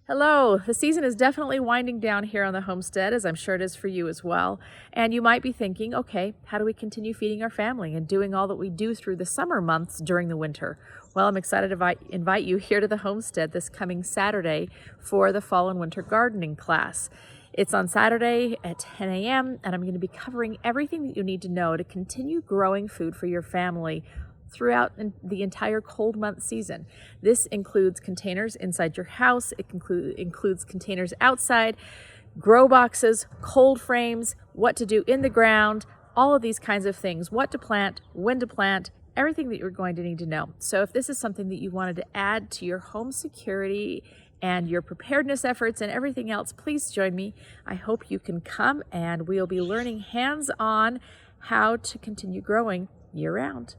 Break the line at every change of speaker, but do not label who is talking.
Hello, the season is definitely winding down here on the homestead, as I'm sure it is for you as well. And you might be thinking, okay, how do we continue feeding our family and doing all that we do through the summer months during the winter? Well, I'm excited to invite you here to the homestead this coming Saturday for the fall and winter gardening class. It's on Saturday at 10 a.m., and I'm going to be covering everything that you need to know to continue growing food for your family throughout the entire cold month season. This includes containers inside your house, it includes containers outside, grow boxes, cold frames, what to do in the ground, all of these kinds of things, what to plant, when to plant, everything that you're going to need to know. So if this is something that you wanted to add to your home security and your preparedness efforts and everything else, please join me. I hope you can come, and we'll be learning hands-on how to continue growing year-round.